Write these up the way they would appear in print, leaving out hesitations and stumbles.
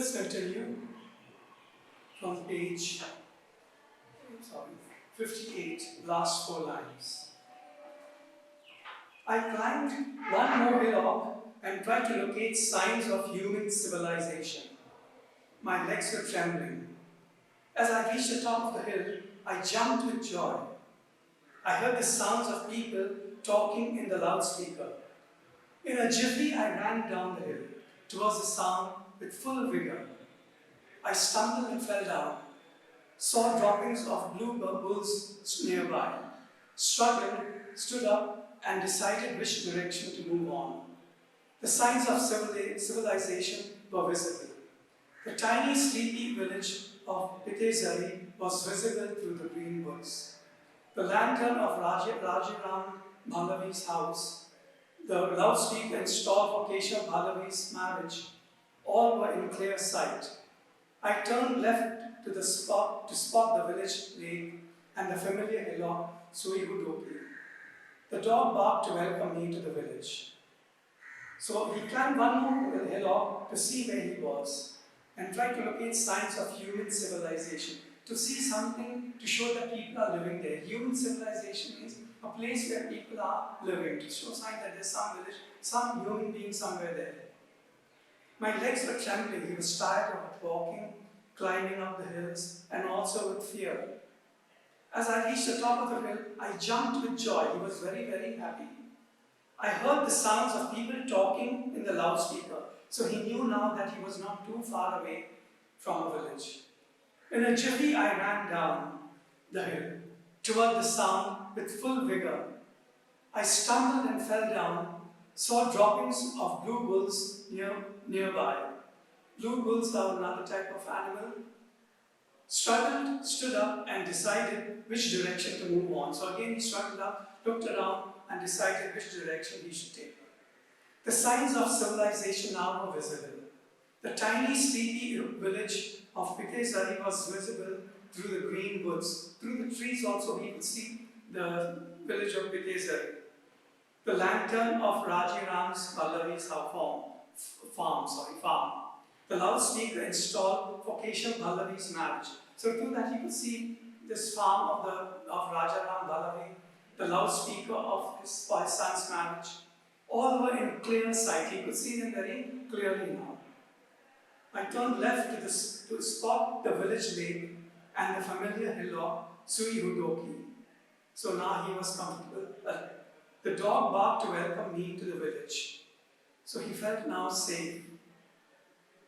Let's continue from page 58, last 4 lines. I climbed one more hillock and tried to locate signs of human civilization. My legs were trembling. As I reached the top of the hill, I jumped with joy. I heard the sounds of people talking in the loudspeaker. In a jiffy, I ran down the hill towards the sound with full vigor. I stumbled and fell down, saw droppings of blue bubbles nearby, struggled, stood up, and decided which direction to move on. The signs of civilization were visible. The tiny, sleepy village of Pitezari was visible through the green woods. The lantern of Rajaram Bhallavi's house, the loudspeaker installed for Keshav Bhallavi's marriage, all were in clear sight. I turned left to spot the village lake and the familiar hillock, Suihudopi. The dog barked to welcome me to the village. So he climbed one more hillock to see where he was and tried to locate signs of human civilization, to see something to show that people are living there. Human civilization is a place where people are living, to show sign that there's some village, some human being somewhere there. My legs were trembling. He was tired of walking, climbing up the hills, and also with fear. As I reached the top of the hill, I jumped with joy. He was very, very happy. I heard the sounds of people talking in the loudspeaker, so he knew now that he was not too far away from a village. In a jiffy, I ran down the hill toward the sound with full vigor. I stumbled and fell down, saw droppings of blue bulls nearby. Blue bulls are another type of animal. Struggled, stood up, and decided which direction to move on. So again, he struggled up, looked around, and decided which direction he should take. The signs of civilization now were visible. The tiny, sleepy village of Pitezari was visible through the green woods. Through the trees also he could see the village of Pitezari. The lantern of Rajaram's Pallavi's farm. The loudspeaker installed for Keshav Bhallavi's marriage. So through that he could see this farm of Rajaram Bhallavi, the loudspeaker of his son's marriage. All were in clear sight. He could see them very clearly now. I turned left to spot the village lake and the familiar hillock, Suihudoki. So now he was comfortable. The dog barked to welcome me to the village. So he felt now safe.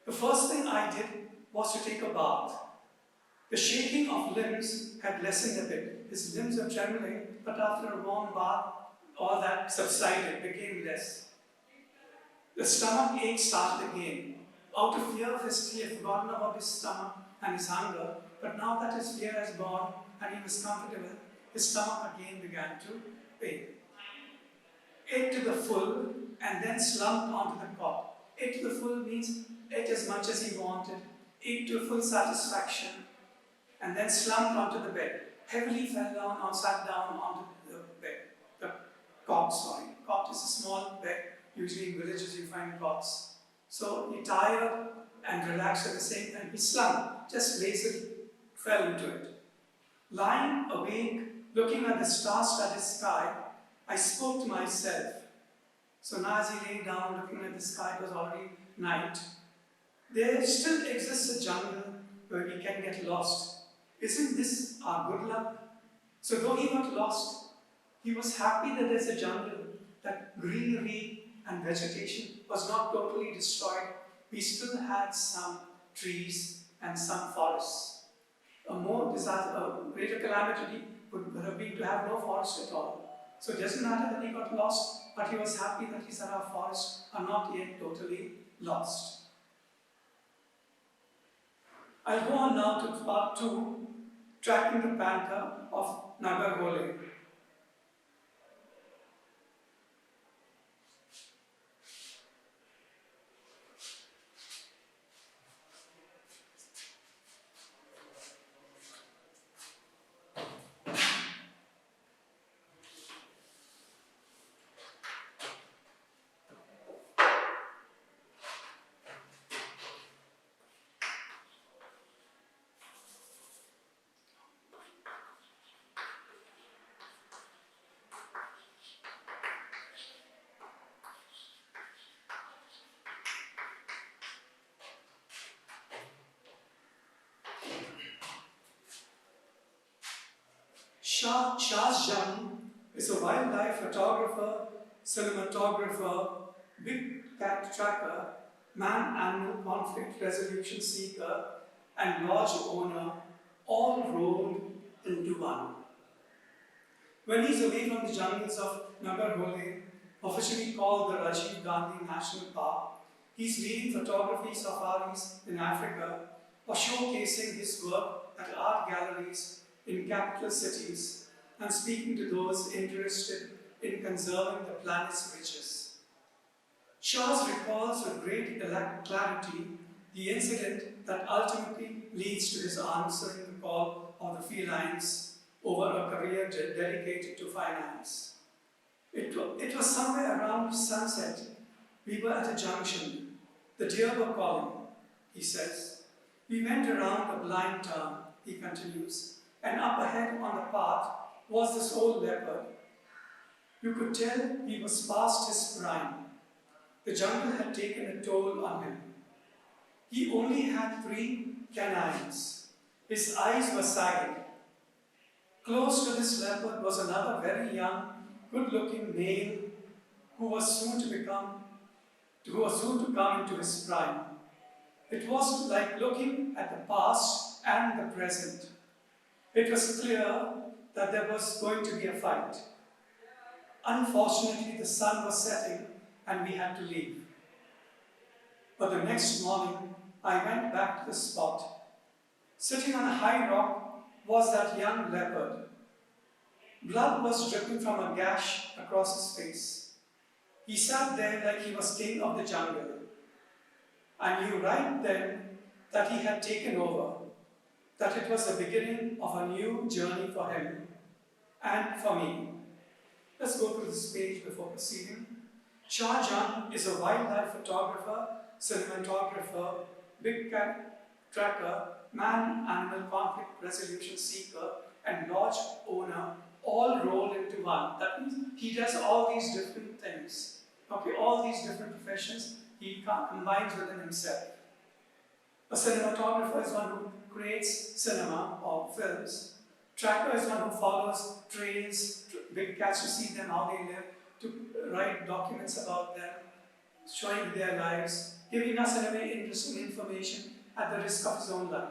The first thing I did was to take a bath. The shaking of limbs had lessened a bit. His limbs were trembling, but after a warm bath, all that subsided, became less. The stomach ache started again. Out of fear of his fear, he had forgotten about his stomach and his hunger, but now that his fear has gone and he was comfortable, his stomach again began to pain. Ate to the full and then slumped onto the cot. Ate to the full means ate as much as he wanted, ate to full satisfaction, and then slumped onto the bed. Heavily fell down or sat down onto the bed. The cot, sorry. Cot is a small bed. Usually in villages you find cots. So he tired and relaxed at the same time. He slumped, just lazily fell into it. Lying awake, looking at the star-studded sky, I spoke to myself. So now as he lay down looking at the sky, it was already night. There still exists a jungle where we can get lost. Isn't this our good luck? So though he got lost, he was happy that there's a jungle, that greenery and vegetation was not totally destroyed. We still had some trees and some forests. A greater calamity would have been to have no forest at all. So it doesn't matter that he got lost, but he was happy that he said our forests are not yet totally lost. I'll go on now to part 2, tracking the panther of Nagargole. Shah's Jung is a wildlife photographer, cinematographer, big cat tracker, man-animal conflict resolution seeker, and lodge owner, all rolled into one. When he's away from the jungles of Nagarhole, officially called the Rajiv Gandhi National Park, he's leading photography safaris in Africa or showcasing his work at art galleries in capital cities and speaking to those interested in conserving the planet's riches. Shahs recalls with great clarity the incident that ultimately leads to his answering the call of the felines over a career dedicated to finance. It was somewhere around sunset. We were at a junction. The deer were calling, he says. We went around a blind turn, he continues, and up ahead on the path was this old leopard. You could tell he was past his prime. The jungle had taken a toll on him. He only had 3 canines. His eyes were sagging. Close to this leopard was another very young, good-looking male who was soon to come into his prime. It was like looking at the past and the present. It was clear that there was going to be a fight. Unfortunately, the sun was setting and we had to leave. But the next morning, I went back to the spot. Sitting on a high rock was that young leopard. Blood was dripping from a gash across his face. He sat there like he was king of the jungle. I knew right then that he had taken over, that it was the beginning of a new journey for him and for me. Let's go through this page before proceeding. Shah Jahan is a wildlife photographer, cinematographer, big cat tracker, man-animal conflict resolution seeker, and lodge owner, all rolled into one. That means he does all these different things. Okay, all these different professions he combines within himself. A cinematographer is one who creates cinema or films. Tracker is one who follows trails, big cats to see them, how they live, to write documents about them, showing their lives, giving us in a way interesting information at the risk of his own life.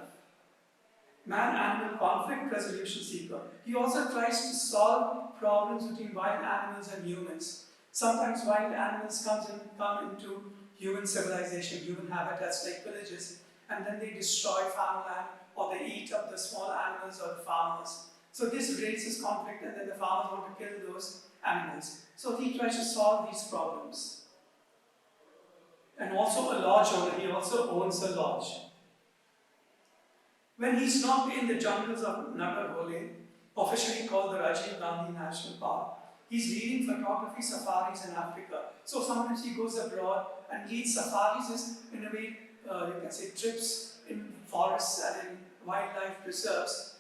Man-animal conflict resolution seeker. He also tries to solve problems between wild animals and humans. Sometimes wild animals come into human civilization, human habitats like villages, and then they destroy farmland or they eat up the small animals or the farmers. So this raises conflict and then the farmers want to kill those animals. So he tries to solve these problems. And also a lodge owner, he also owns a lodge. When he's not in the jungles of Nagarhole, officially called the Rajiv Gandhi National Park, he's leading photography safaris in Africa. So sometimes he goes abroad and leads safaris in a way, you can say trips in forests and in wildlife preserves.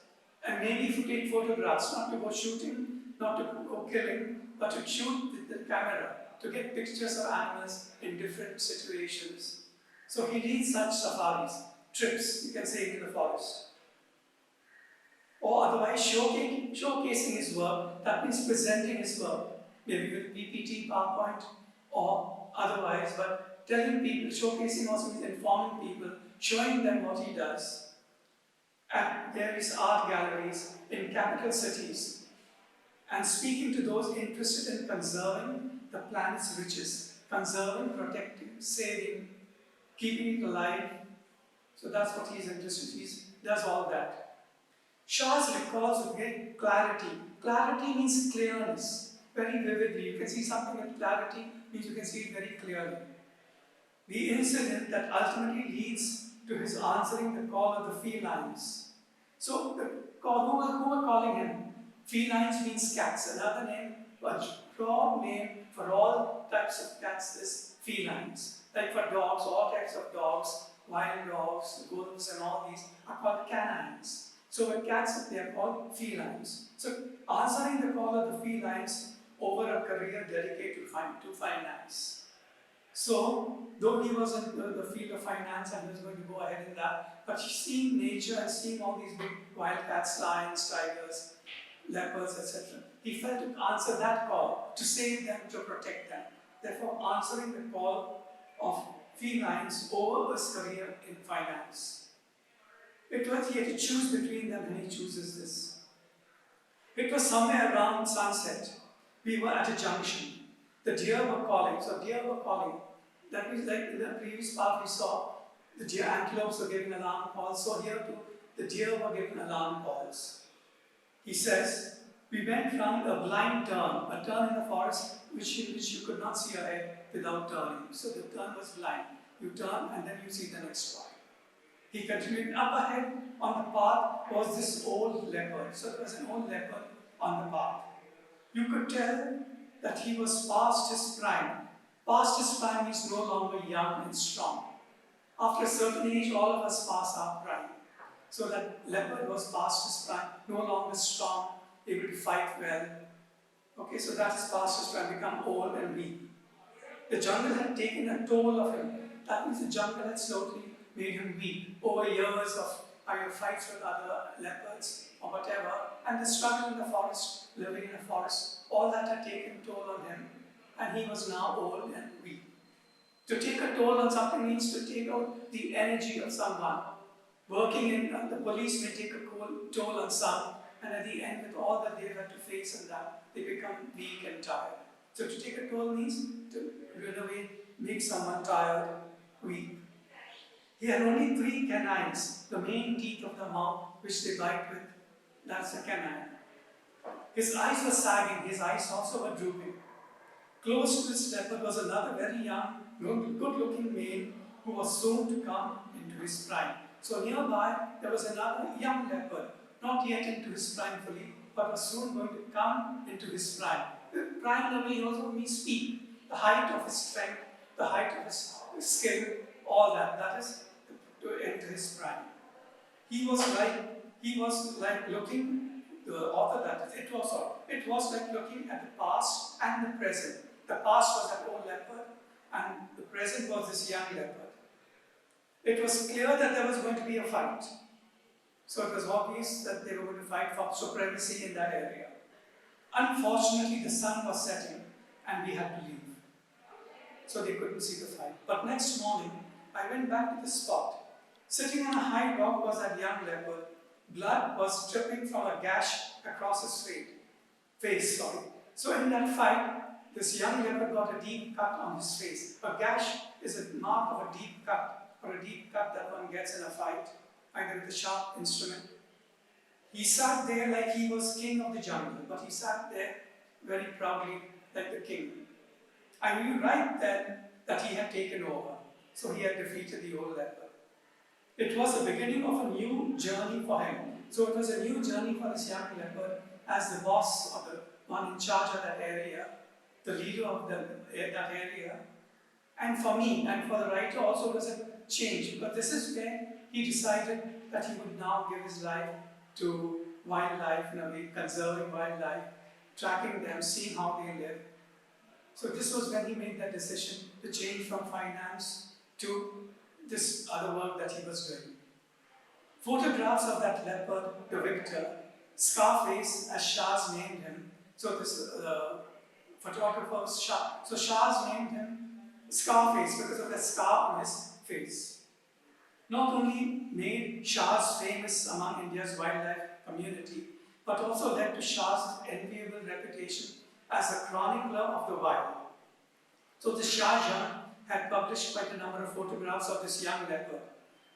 And maybe if you take photographs, not to go shooting, not to go killing, but to shoot with the camera, to get pictures of animals in different situations. So he leads such safaris, trips, you can say, into the forest. Or otherwise showcasing his work, that means presenting his work, maybe with PPT, PowerPoint, or otherwise, but telling people, showcasing also means informing people, showing them what he does. At various art galleries in capital cities, and speaking to those interested in conserving the planet's riches, conserving, protecting, saving, keeping it alive. So that's what he's interested in. He does all that. Shah's recalls with great clarity. Clarity means clearness, very vividly. You can see something with clarity, means you can see it very clearly. The incident that ultimately leads to his answering the call of the felines. So, who are calling him? Felines means cats. Another name, a broad name for all types of cats is felines. Like for dogs, all types of dogs, wild dogs, wolves, and all these are called canines. So with cats, they are called felines. So answering the call of the felines over a career dedicated to finance. So, though he was in the field of finance and he was going to go ahead in that, but seeing nature and seeing all these big wild cats, lions, tigers, leopards, etc. He felt to answer that call, to save them, to protect them. Therefore, answering the call of felines over his career in finance. It was he had to choose between them, and he chooses this. It was somewhere around sunset. We were at a junction. The deer were calling. So deer were calling. That means like in the previous part we saw the deer antelopes were giving alarm calls. So here too, the deer were giving alarm calls. He says, we went round a blind turn, a turn in the forest which you could not see ahead without turning. So the turn was blind. You turn and then you see the next one. He continued, up ahead on the path was this old leopard. So there was an old leopard on the path. You could tell that he was past his prime. Past his prime means no longer young and strong. After a certain age, all of us pass our prime. So that leopard was past his prime, no longer strong, able to fight well. Okay, so that is past his prime, become old and weak. The jungle had taken a toll of him. That means the jungle had slowly made him weak over years of either fights with other leopards or whatever, and the struggle in the forest, living in a forest, all that had taken toll on him, and he was now old and weak. To take a toll on something means to take out the energy of someone. Working in the police may take a toll on some, and at the end, with all that they've had to face and that, they become weak and tired. So to take a toll means to, in a way, make someone tired, weak. He had only 3 canines, the main teeth of the mouth, which they bite with. That's a canine. His eyes were sagging, his eyes also were drooping. Close to this leopard was another very young, good-looking male who was soon to come into his prime. So nearby, there was another young leopard, not yet into his prime fully, but was soon going to come into his prime. The prime level also means peak, the height of his strength, the height of his skill, all that. That is to enter his prime. He was like looking, the author that it was like looking at the past and the present. The past was that old leopard, and the present was this young leopard. It was clear that there was going to be a fight. So it was obvious that they were going to fight for supremacy in that area. Unfortunately, the sun was setting, and we had to leave. So they couldn't see the fight. But next morning, I went back to the spot. Sitting on a high rock was that young leopard. Blood was dripping from a gash across his face. So in that fight, this young leopard got a deep cut on his face. A gash is a mark of a deep cut, or a deep cut that one gets in a fight, either with a sharp instrument. He sat there like he was king of the jungle, but he sat there very proudly like the king. I knew right then that he had taken over, so he had defeated the old leopard. It was the beginning of a new journey for him. So it was a new journey for this young leopard as the boss or the one in charge of that area, the leader of that area. And for me, and for the writer also, it was a change. But this is where he decided that he would now give his life to wildlife, conserving wildlife, tracking them, seeing how they live. So this was when he made that decision to change from finance to this other work that he was doing. Photographs of that leopard, the victor, Scarface, as Shah's named him. So this photographer was Shah. So Shah's named him Scarface because of the scar on his face. Not only made Shah's famous among India's wildlife community, but also led to Shah's enviable reputation as a chronicler of the wild. So the Shah Jahan had published quite a number of photographs of this young leopard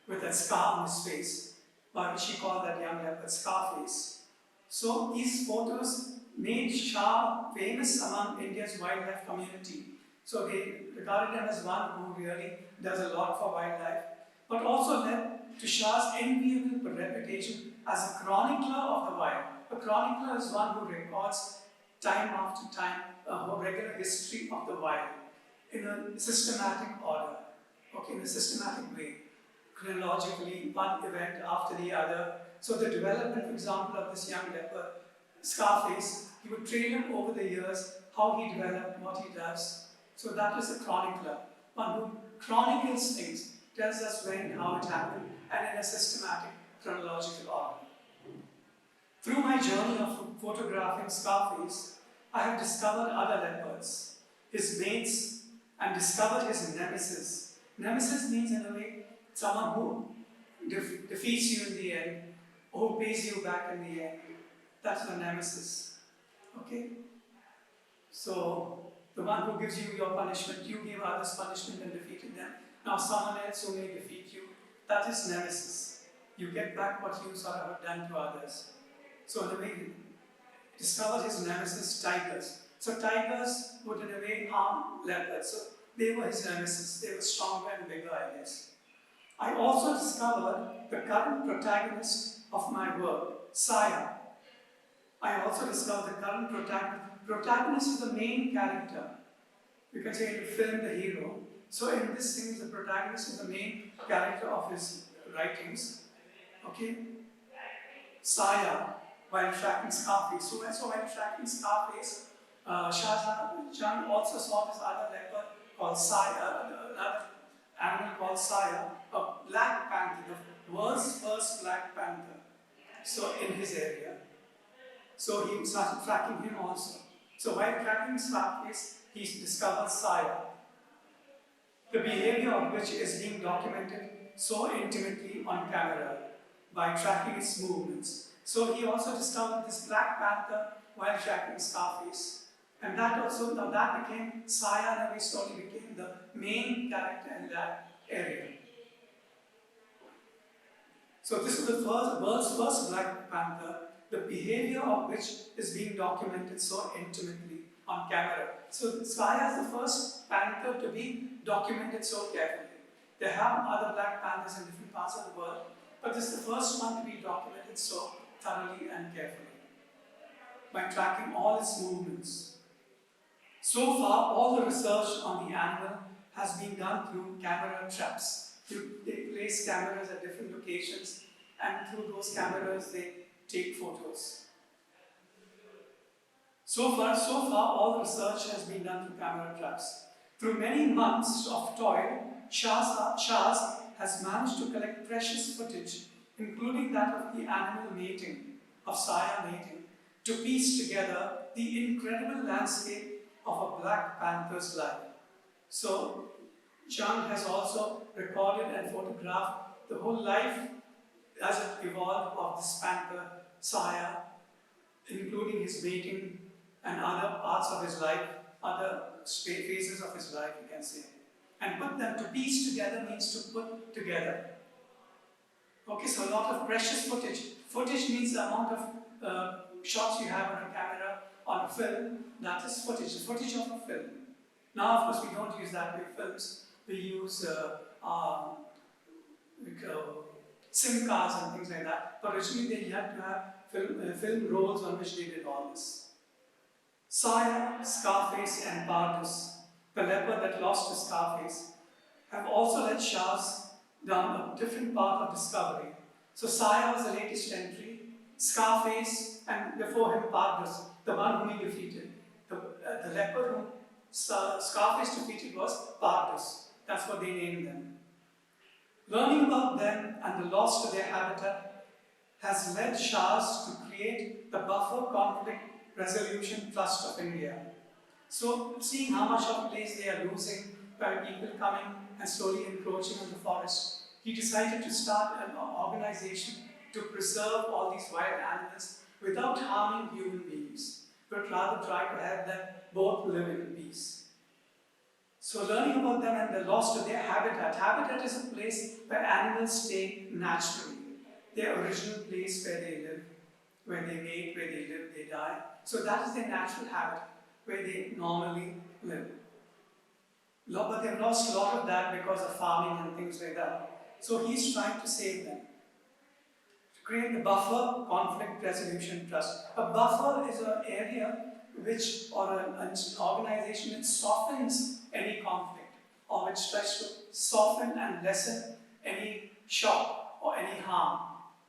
with a scar on his face, by which he called that young leopard Scarface. So these photos made Shah famous among India's wildlife community. So they regarded him as one who really does a lot for wildlife, but also led to Shah's enviable reputation as a chronicler of the wild. A chronicler is one who records time after time a regular history of the wild in a systematic order, in a systematic way, chronologically, one event after the other. So the development, for example, of this young leopard, Scarface, he would trail him over the years, how he developed, what he does. So that is a chronicler, one who chronicles things, tells us when, how it happened, and in a systematic, chronological order. Through my journey of photographing Scarface, I have discovered other leopards, his mates, and discovered his nemesis. Nemesis means, in a way, someone who defeats you in the end, or who pays you back in the end. That's the nemesis. Okay? So, the one who gives you your punishment, you give others punishment and defeated them. Now, someone else who may defeat you, that is nemesis. You get back what you sort of have done to others. So, in a way, he discovered his nemesis, tigers. So, tigers would, in a way, harm leopards. So, they were his nemesis. They were stronger and bigger, I guess. I also discovered the current protagonist of my work, Saya. I also discovered the current protagonist. Protagonist is the main character. You can say in the film, the hero. So in this thing, the protagonist is the main character of his writings. Okay? Saya, while tracking Scarface. So while tracking Scarface, Shah also saw this other leopard called Saya, another animal called Saya, a black panther, the world's first black panther. So in his area. So he started tracking him also. So while tracking Scarface, he discovered Saya, the behavior of which is being documented so intimately on camera by tracking its movements. So he also discovered this black panther while tracking Scarface. And that also, now that became, Saya in a way slowly became the main character in that area. So this is the world's first black panther, the behavior of which is being documented so intimately on camera. So Saya is the first panther to be documented so carefully. There have other black panthers in different parts of the world, but this is the first one to be documented so thoroughly and carefully by tracking all its movements. So far, all the research on the animal has been done through camera traps. They place cameras at different locations, and through those cameras they take photos. So far, all the research has been done through camera traps. Through many months of toil, Shahs has managed to collect precious footage, including that of the animal mating, of Saya mating, to piece together the incredible landscape of a black panther's life. So, Chang has also recorded and photographed the whole life as it evolved of this panther, Saya, including his mating and other parts of his life, other phases of his life, you can say. And put them, to piece together means to put together. Okay, so a lot of precious footage. Footage means the amount of shots you have on a camera, on a film, that is footage, the footage of a film. Now, of course, we don't use that with films. We use SIM cards and things like that. But originally, they had to have film rolls on which they did all this. Saya, Scarface, and Pardus, the leopard that lost to Scarface, have also led Shahs down a different path of discovery. So Saya was the latest entry, Scarface, and before him Pardus, the one whom he defeated. The leopard whom Scarface defeated was Pardus. That's what they named them. Learning about them and the loss to their habitat has led Shahs to create the Buffer Conflict Resolution Trust of India. So, seeing how much of place they are losing by people coming and slowly encroaching on the forest, he decided to start an organization to preserve all these wild animals without harming human beings, but rather try to have them both live in peace. So, learning about them and the loss to their habitat. Habitat is a place where animals stay naturally, their original place where they live, where they mate, where they live, they die. So that is their natural habitat, where they normally live. But they've lost a lot of that because of farming and things like that. So he's trying to save them. To create the Buffer Conflict Resolution Trust. A buffer is an area which, or an organization which softens any conflict, or which tries to soften and lessen any shock or any harm.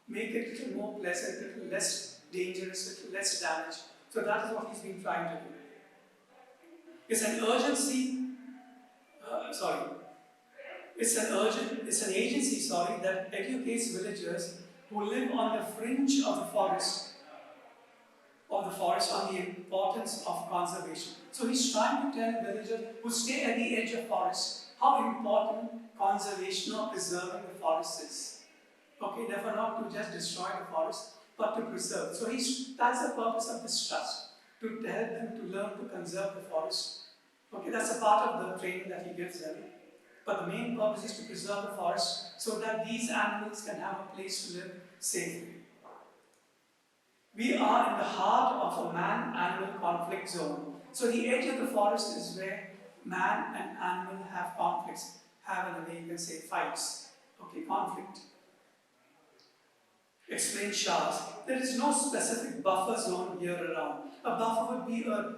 Make it a little more pleasant, a little less dangerous, a little less damage. So that is what he's been trying to do. It's an agency that educates villagers who live on the fringe of the forest of the forest on the importance of conservation. So he's trying to tell villagers who stay at the edge of forest how important conservation or preserving the forest is. Okay, therefore not to just destroy the forest, but to preserve. So that's the purpose of this trust, to help them to learn to conserve the forest. Okay, that's a part of the training that he gives them. But the main purpose is to preserve the forest so that these animals can have a place to live safely. We are in the heart of a man-animal conflict zone. So the edge of the forest is where man and animal have conflicts, have in a way you can say fights, okay, conflict. Explain Shahs. There is no specific buffer zone here around. A buffer would be a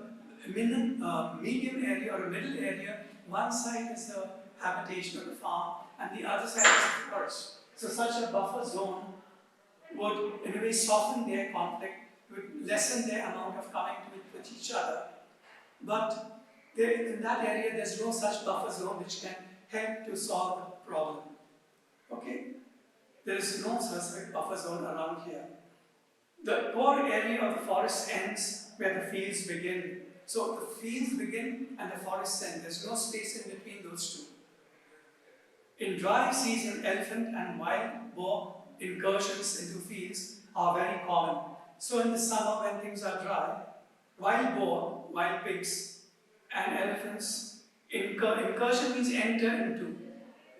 medium area or a middle area. One side is the habitation of the farm and the other side is the forest. So such a buffer zone would in a way soften their conflict, would lessen their amount of coming to with each other. But in that area there's no such buffer zone which can help to solve the problem. Okay? There is no specific buffer zone around here. The core area of the forest ends where the fields begin. So the fields begin and the forest ends. There's no space in between those two. In dry season, elephant and wild boar incursions into fields are very common. So in the summer when things are dry, wild boar, wild pigs and elephants, incursion means enter into.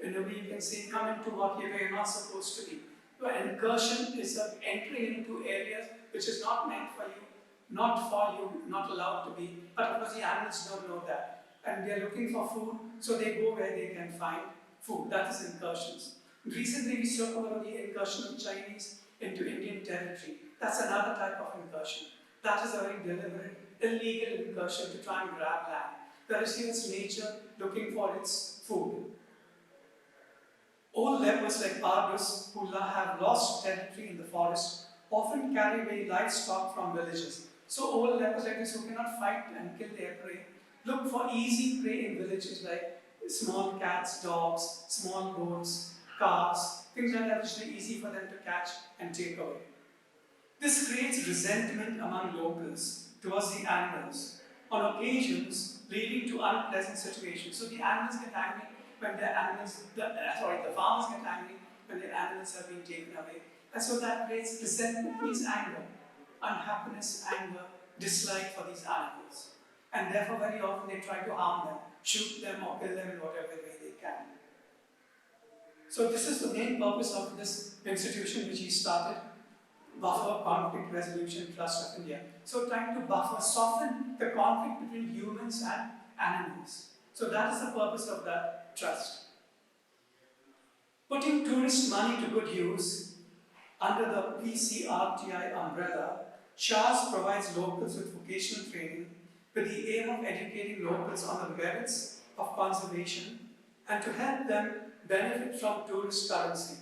In a way you can say come into what you're not supposed to be. But incursion is entering into areas which is not meant for you, not allowed to be. But of course the animals don't know that. And they are looking for food, so they go where they can find food. That is incursions. Recently we spoke about the incursion of Chinese into Indian territory. That's another type of incursion. That is a very deliberate, illegal incursion to try and grab land. That is here it's nature looking for its food. Old lepers like Pargus, who have lost territory in the forest, often carry away livestock from villages. So old lepers like this who cannot fight and kill their prey, look for easy prey in villages like small cats, dogs, small goats, calves, things like that which are easy for them to catch and take away. This creates resentment among locals towards the animals, on occasions leading to unpleasant situations. So the animals get angry when the farmers get angry when their animals have been taken away. And so that creates resentment, means anger, unhappiness, anger, dislike for these animals. And therefore very often they try to harm them, shoot them or kill them in whatever way they can. So this is the main purpose of this institution which he started, Buffer Conflict Resolution Trust of India. So trying to buffer, soften the conflict between humans and animals. So that is the purpose of that trust. Putting tourist money to good use under the PCRTI umbrella, CHARS provides locals with vocational training with the aim of educating locals on the merits of conservation and to help them benefit from tourist currency.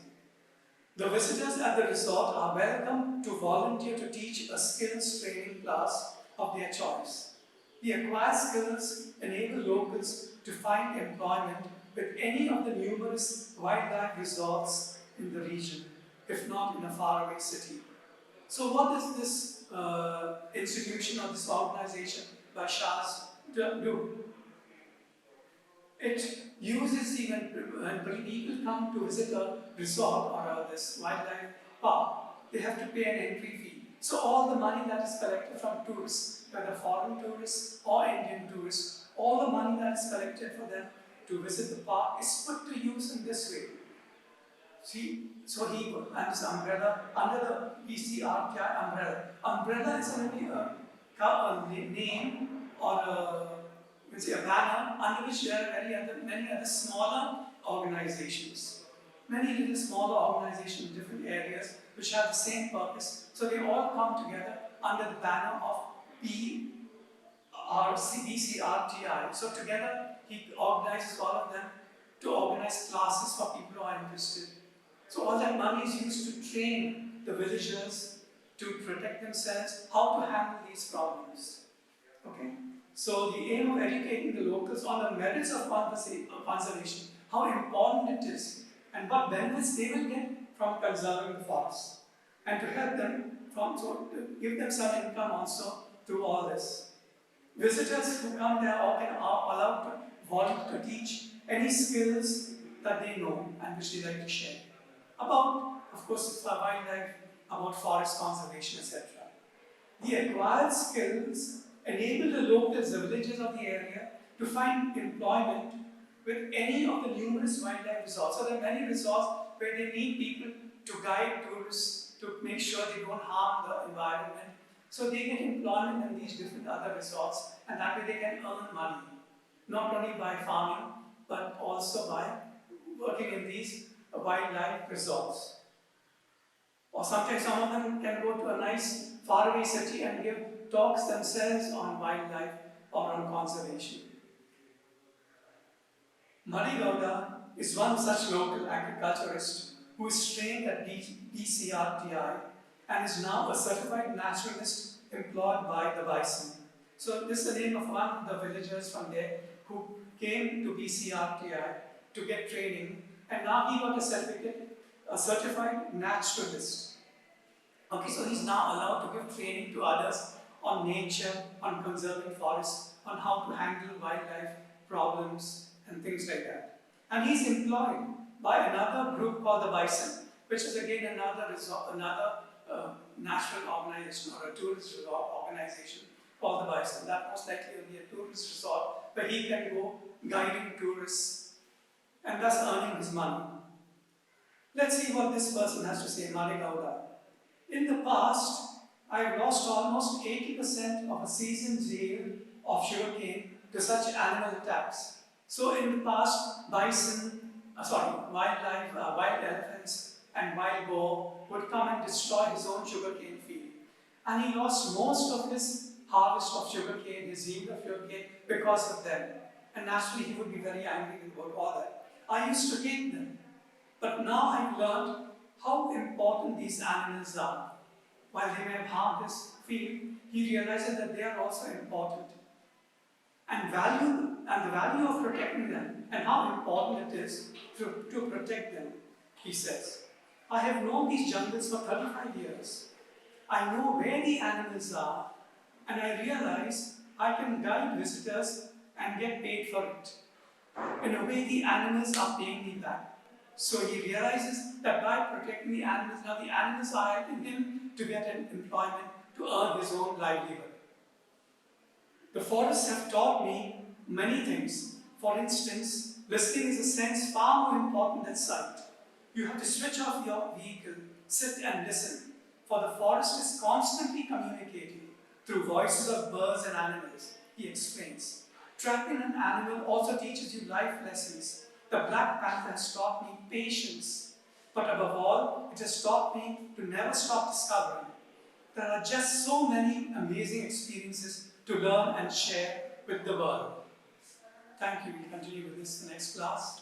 The visitors at the resort are welcome to volunteer to teach a skills training class of their choice. The acquired skills enable locals to find employment with any of the numerous wildlife resorts in the region, if not in a faraway city. So what does this institution or this organization by Shahs do? It uses when people come to visit a resort or this wildlife park, they have to pay an entry fee. So all the money that is collected from tourists, whether foreign tourists or Indian tourists, all the money that is collected for them to visit the park is put to use in this way. See, so he and this umbrella, under the PCRTI umbrella. Umbrella is only a name or a banner under which there are many other smaller organizations. Many little smaller organizations in different areas which have the same purpose. So they all come together under the banner of PCRTI. So together he organizes all of them to organize classes for people who are interested. So all that money is used to train the villagers to protect themselves, how to handle these problems. Okay? So the aim of educating the locals on the merits of conservation, how important it is, and what benefits they will get from conserving the forest, and to help them so to give them some income also through all this. Visitors who come there often are allowed to volunteer to teach any skills that they know and which they like to share. About, of course, wildlife, about forest conservation, etc. The acquired skills enable the locals, the villagers of the area, to find employment with any of the numerous wildlife resorts. So there are many resorts where they need people to guide tourists to make sure they don't harm the environment. So they get employment in these different other resorts, and that way they can earn money, not only by farming, but also by working in these wildlife resorts. Or sometimes some of them can go to a nice faraway city and give talks themselves on wildlife or on conservation. Mani Gowda is one such local agriculturist who is trained at BCRTI and is now a certified naturalist employed by the bison. So this is the name of one of the villagers from there who came to BCRTI to get training, and now he got a certificate, a certified naturalist. Okay, so he's now allowed to give training to others on nature, on conserving forests, on how to handle wildlife problems and things like that. And he's employed by another group called the Bison, which is again another national organization or a tourist resort organization called the Bison. That most likely will be a tourist resort where he can go guiding tourists and thus earning his money. Let's see what this person has to say, Mani Gowda. In the past, I lost almost 80% of a season's yield of sugarcane to such animal attacks. So in the past, wildlife, wild elephants and wild boar would come and destroy his own sugarcane field. And he lost most of his harvest of sugarcane, his yield of sugarcane, because of them. And naturally, he would be very angry about all that. I used to hate them. But now I've learned how important these animals are. While they may have harmed his field, he realizes that they are also important. And the value of protecting them, and how important it is to protect them, he says. I have known these jungles for 35 years. I know where the animals are, and I realize I can guide visitors and get paid for it. In a way, the animals are paying me back. So he realizes that by protecting the animals, now the animals are helping him to get an employment to earn his own livelihood. The forests have taught me many things. For instance, listening is a sense far more important than sight. You have to switch off your vehicle, sit and listen, for the forest is constantly communicating through voices of birds and animals, he explains. Tracking an animal also teaches you life lessons. The black panther has taught me patience, but above all, it has taught me to never stop discovering. There are just so many amazing experiences to learn and share with the world. Thank you. We'll continue with this in the next class.